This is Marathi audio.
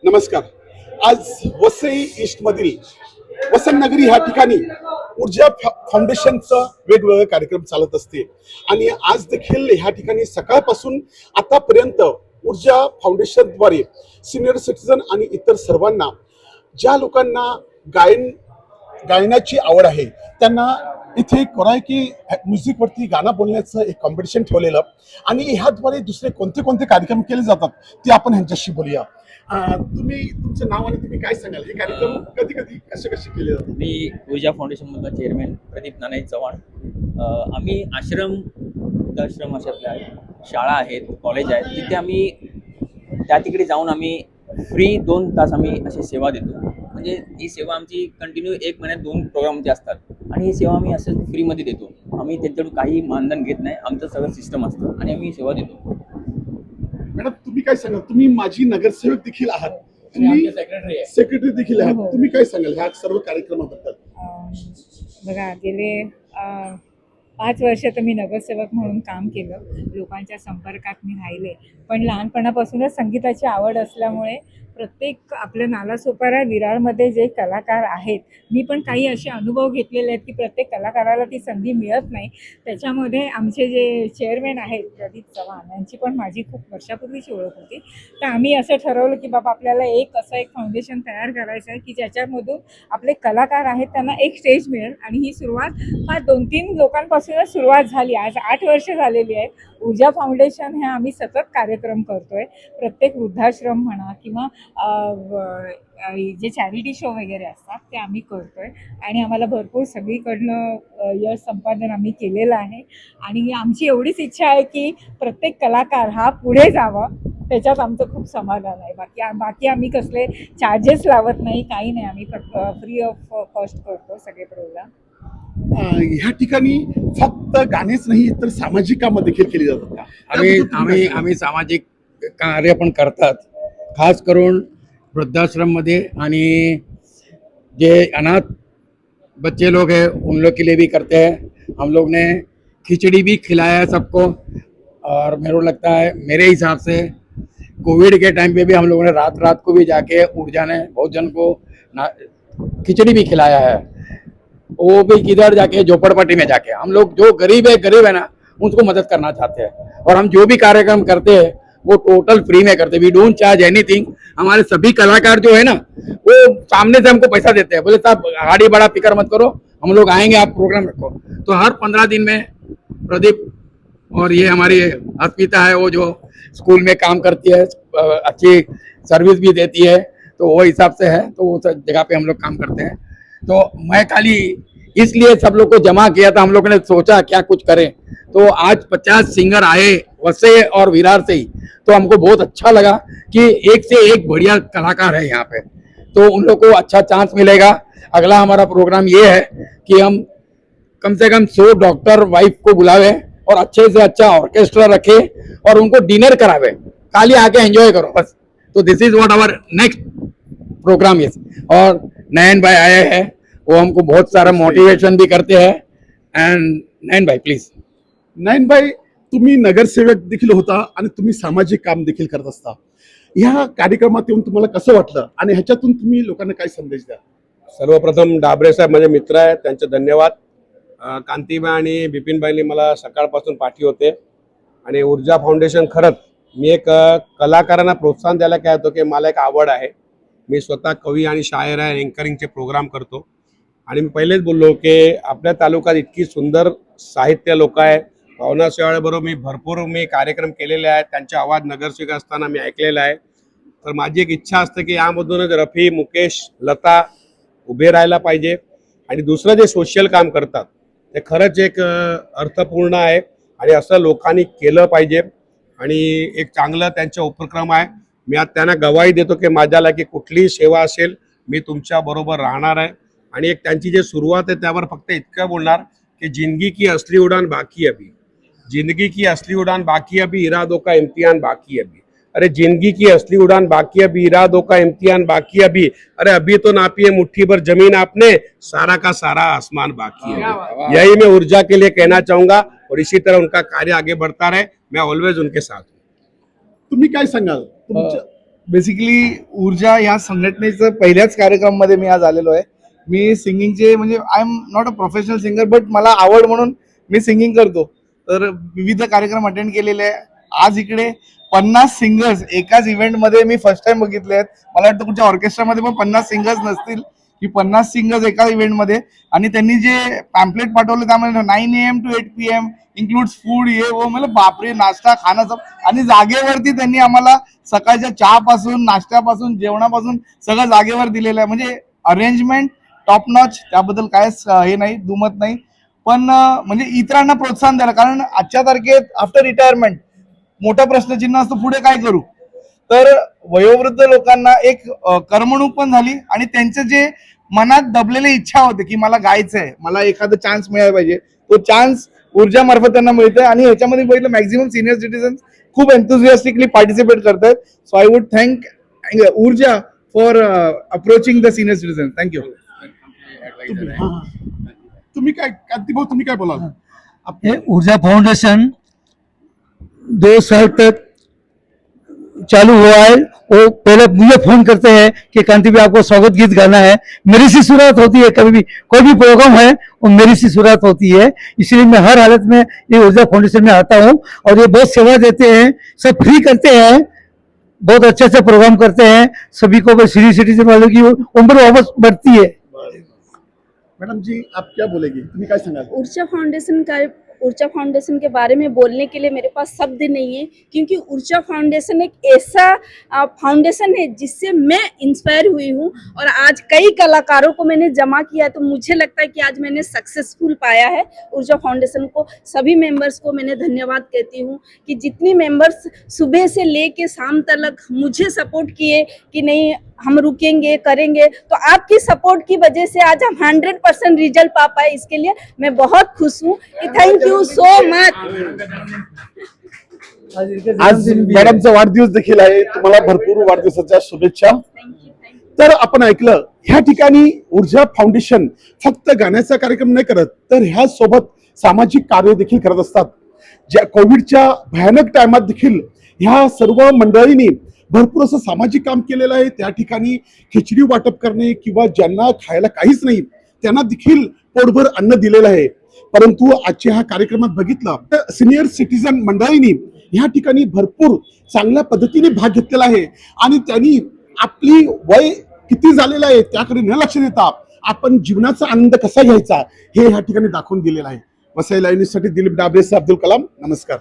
नमस्कार. आज वसई ईस्ट मधील वसंत नगरी ह्या ठिकाणी ऊर्जा फाउंडेशनचा वेगवेगळे कार्यक्रम चालत असते आणि आज देखील ह्या ठिकाणी सकाळपासून आतापर्यंत ऊर्जा फाउंडेशनद्वारे सिनियर सिटीजन आणि इतर सर्वांना ज्या लोकांना गायनाची आवड आहे त्यांना इथे कोरायकी म्युझिकवरती गाणं बोलण्याचं एक कॉम्पिटिशन ठेवलेलं आणि ह्याद्वारे दुसरे कोणते कोणते कार्यक्रम केले जातात ते आपण ह्यांच्याशी बोलूया. तुम्ही तुमचं नाव आणि तुम्ही काय सांगाल, हे कार्यक्रम कधी कधी कसे कसे केले जातात? मी ऊर्जा फाउंडेशनमधला चेअरमॅन प्रदीप नानाई चव्हाण. आम्ही वृद्धाश्रम अशातल्या शाळा आहेत, कॉलेज आहेत, तिथे आम्ही तिकडे जाऊन आम्ही फ्री 2 तास आम्ही अशी सेवा देतो. म्हणजे ही सेवा आमची कंटिन्यू 1 महिन्यात 2 प्रोग्रामचे असतात आणि ही सेवा आम्ही असं फ्रीमध्ये देतो. आम्ही त्यांच्याकडून काही मानधन घेत नाही, आमचं सगळं सिस्टम असतं आणि आम्ही सेवा देतो. मॅडम तुम्ही काय सांगाल, तुम्ही माझी नगरसेवक देखील आहात, तुम्ही सेक्रेटरी देखील आहात, तुम्ही काय सांगाल ह्या सर्व कार्यक्रमाबद्दल? बघा, गेले 5 वर्ष तर मी नगरसेवक म्हणून काम केलं, लोकांच्या संपर्कात मी राहिले. पण लहानपणापासूनच संगीताची आवड असल्यामुळे प्रत्येक आपल्या नालासोपारा विरारमध्ये जे कलाकार आहेत, मी पण काही असे अनुभव घेतलेले आहेत की प्रत्येक कलाकाराला ती संधी मिळत नाही. त्याच्यामध्ये आमचे जे चेअरमॅन आहेत प्रदीप चव्हाण, यांची पण माझी खूप वर्षापूर्वीची ओळख होती. तर आम्ही असं ठरवलं की बाबा आपल्याला एक फाउंडेशन तयार करायचं आहे की ज्याच्यामधून आपले कलाकार आहेत त्यांना एक स्टेज मिळेल. आणि ही सुरुवात 2-3 लोकांपासूनच सुरुवात झाली. आज 8 वर्ष झालेली आहेत. ऊर्जा फाउंडेशन हे आम्ही सतत कार्यक्रम करतोय. प्रत्येक वृद्धाश्रम म्हणा किंवा जे चॅरिटी शो वगैरे असतात ते आम्ही करतोय आणि आम्हाला भरपूर सगळीकडनं यश संपादन आम्ही केलेलं आहे. आणि आमची एवढीच इच्छा आहे की प्रत्येक कलाकार हा पुढे जावा, त्याच्यात आमचं खूप समाधान आहे. बाकी आम्ही कसले चार्जेस लावत नाही, काही नाही. आम्ही फ्री ऑफ कॉस्ट करतो सगळे प्रोग्राम. ह्या ठिकाणी फक्त गाणेच नाही तर सामाजिक कामं देखील केली जातात का? आम्ही सामाजिक कार्य पण करतात, खास करून वृद्धाश्रम में आणि जे अनाथ बच्चे लोग हैं उन लोग के लिए भी करते हैं. हम लोग ने खिचड़ी भी खिलाया है सबको. और मेरे को लगता है, मेरे हिसाब से कोविड के टाइम पे भी हम लोगों ने रात रात को भी जाके ऊर्जा ने बहुत जन को खिचड़ी भी खिलाया है. वो भी किधर जाके, झोपड़पट्टी में जाके. हम लोग जो गरीब है ना, उसको मदद करना चाहते हैं. और हम जो भी कार्यक्रम करते हैं वो टोटल फ्री में करते हैं. We don't charge anything. हमारे सभी कलाकार जो है ना, वो सामने से हमको पैसा देते हैं, बोले साहब गाड़ी बड़ा फिक्र मत करो, हम लोग आएंगे, आप प्रोग्राम रखो. तो हर 15 दिन में प्रदीप और ये हमारी अस्मिता है, वो जो स्कूल में काम करती है, अच्छी सर्विस भी देती है, तो वो हिसाब से है. तो वो जगह पे हम लोग काम करते हैं. तो मैं खाली इसलिए सब लोग को जमा किया था, हम लोगों ने सोचा क्या कुछ करें. तो आज 50 सिंगर आए वसई और विरार से ही. तो हमको बहुत अच्छा लगा कि एक से एक बढ़िया कलाकार है यहाँ पे, तो उन लोग को अच्छा चांस मिलेगा. अगला हमारा प्रोग्राम ये है कि हम कम से कम 100 डॉक्टर वाइफ को बुलावे और अच्छे से अच्छा ऑर्केस्ट्रा रखे और उनको डिनर करावे. खाली आके एंजॉय करो बस. तो this is what our next program is. और नयन भाई आए हैं, वो हमको बहुत सारा मोटिवेशन भी करते हैं. एंड नयन भाई प्लीज. नयन भाई, तुम्ही नगरसेवक देखील होता आणि तुम्ही सामाजिक काम देखील करत असता. ह्या कार्यक्रमात येऊन तुम्हाला कसं वाटलं आणि ह्याच्यातून तुम्ही लोकांना काय संदेश द्या? सर्वप्रथम डाबरे साहेब माझे मित्र आहेत, त्यांचे धन्यवाद. कांतीबाई आणि बिपिनबाईंनी मला सकाळपासून पाठी होते. आणि ऊर्जा फाउंडेशन, खरंच मी एक कलाकारांना प्रोत्साहन द्यायला काय होतं की मला एक आवड आहे. मी स्वतः कवी आणि शायर आहे, अँकरिंगचे प्रोग्राम करतो. आणि मी पहिलेच बोललो की आपल्या तालुक्यात इतकी सुंदर साहित्य लोक आहे. भावना शेवाळेबरोबर मी भरपूर कार्यक्रम केलेले आहेत, त्यांचा आवाज नगरसेवक असताना मी ऐकलेला आहे. तर माझी एक इच्छा असते की यामधूनच रफी, मुकेश, लता उभे राहायला पाहिजे. आणि दुसरं जे सोशल काम करतात ते खरंच एक अर्थपूर्ण आहे आणि असं लोकांनी केलं पाहिजे. आणि एक चांगलं त्यांचा उपक्रम आहे. मी आज त्यांना गवाही देतो की माझ्याला की कुठलीही सेवा असेल मी तुमच्या बरोबर राहणार आहे. आणि एक त्यांची जे सुरुवात आहे त्यावर फक्त इतकं बोलणार कि जिंदगी की असली उड़ान बाकी अभी, जिंदगी की असली उड़ान बाकी अभी, इरादों का इम्तिहान बाकी अभी. अरे जिंदगी की असली उड़ान बाकी अभी, इरादों का इम्तिहान बाकी अभी. अरे अभी तो नापी है मुट्ठी भर जमीन आपने, सारा का सारा आसमान बाकी है. यही मैं ऊर्जा के लिए कहना चाहूंगा. और इसी तरह उनका कार्य आगे बढ़ता रहे. मैं ऑलवेज उनके साथ हूँ. तुम्ही काय सांगाल तुमच्या बेसिकली ऊर्जा या संघटनेचं पहिल्याच कार्यक्रमामध्ये मी आज आलेलो आहे. मी सिंगिंगचे म्हणजे I am not a professional singer, but मला आवड म्हणून मी सिंगिंग करतो. तर विविध कार्यक्रम अटेंड केलेले आहे. आज इकडे 50 सिंगर्स एकाच इव्हेंटमध्ये मी फर्स्ट टाइम बघितले आहेत. मला वाटतं कुठच्या ऑर्केस्ट्रामध्ये पण 50 सिंगर्स नसतील की 50 सिंगर्स एका इव्हेंटमध्ये. आणि त्यांनी जे पॅम्पलेट पाठवले त्यामध्ये 9 AM to 8 PM includes food ये वो, म्हणजे बापरे, नाश्ता खाणं सब. आणि जागेवरती त्यांनी आम्हाला सकाळच्या चहापासून नाश्त्यापासून जेवणापासून सगळं जागेवर दिलेलं आहे. म्हणजे अरेंजमेंट टॉप नॉच, त्याबद्दल कायच हे नाही, दुमत नाही. पण म्हणजे इतरांना प्रोत्साहन द्यायला, कारण आजच्या तारखेत आफ्टर रिटायरमेंट मोठा प्रश्नचिन्ह असतो पुढे काय करू. तर वयोवृद्ध लोकांना एक करमणूक पण झाली आणि त्यांचं जे मनात दबलेली इच्छा होते की मला गायचं आहे, मला एखादा चान्स मिळायला पाहिजे, तो चान्स ऊर्जा मार्फत त्यांना मिळतोय. आणि ह्याच्यामध्ये बघितलं मॅक्झिमम सिनियर सिटीजन खूप एन्थुझियास्टिकली पार्टिसिपेट करतात. सो आय वुड थँक ऊर्जा for approaching the senior citizen. Thank you. तुम्ही काय कांती भाऊ, तुम्ही काय बोलाल? ये ऊर्जा फाउंडेशन 2 साल तक चालू हुआ है. वो पहले मुझे फोन करते हैं कि कांति भाई आपको स्वागत गीत गाना है. मेरी सी शुरुआत होती है, कभी भी कोई भी प्रोग्राम है वो मेरी सी शुरुआत होती है. इसलिए मैं हर हालत में ये ऊर्जा फाउंडेशन में आता हूँ. और ये बहुत सेवा देते हैं, सब फ्री करते हैं, बहुत अच्छे अच्छे प्रोग्राम करते हैं. सभी को सीनियर सिटीजन वालों की उम्र वापस बढ़ती है. मैडम जी, आप क्या बोलेगी, तुम्ही काय सांगाल? ऊर्जा फाउंडेशन के बारे में बोलने के लिए मेरे पास शब्द नहीं है, क्योंकि ऊर्जा फाउंडेशन एक ऐसा फाउंडेशन है जिससे मैं इंस्पायर हुई हूँ. और आज कई कलाकारों को मैंने जमा किया, तो मुझे लगता है कि आज मैंने सक्सेसफुल पाया है. ऊर्जा फाउंडेशन को, सभी मेंबर्स को मैंने धन्यवाद कहती हूँ कि जितनी मेंबर्स सुबह से लेके शाम तक मुझे सपोर्ट किए कि नहीं हम रुकेंगे करेंगे, तो आपकी सपोर्ट की वजह से आज हम 100% रिजल्ट पा पाए. इसके लिए मैं बहुत खुश हूँ. Thank you so much. आज मॅडमचा वाढदिवस देखील आहे. तुम्हाला भरपूर वाढदिवसाच्या शुभेच्छा. तर आपण ऐकलं, ह्या ठिकाणी ऊर्जा फाउंडेशन फक्त गाण्याचा कार्यक्रम नाही करत, तर ह्या सोबत सामाजिक कार्य देखील करत असतात. ज्या कोविडच्या भयानक टायमात देखील ह्या सर्व मंडळींनी भरपूर असं सामाजिक काम केलेलं आहे. त्या ठिकाणी खिचडी वाटप करणे किंवा ज्यांना खायला काहीच नाही त्यांना देखील पोटभर अन्न दिलेलं आहे. परंतु आजच्या ह्या कार्यक्रमात बघितलं तर सिनियर सिटीजन मंडळींनी ह्या ठिकाणी भरपूर चांगल्या पद्धतीने भाग घेतलेला आहे. आणि त्यांनी आपली वय किती झालेलं आहे त्याकडे न लक्ष देता आपण जीवनाचा आनंद कसा घ्यायचा हे ह्या ठिकाणी दाखवून दिलेला आहे. वसई लाईव्ह न्यूजसाठी दिलीप डाबरे, अब्दुल कलाम. नमस्कार.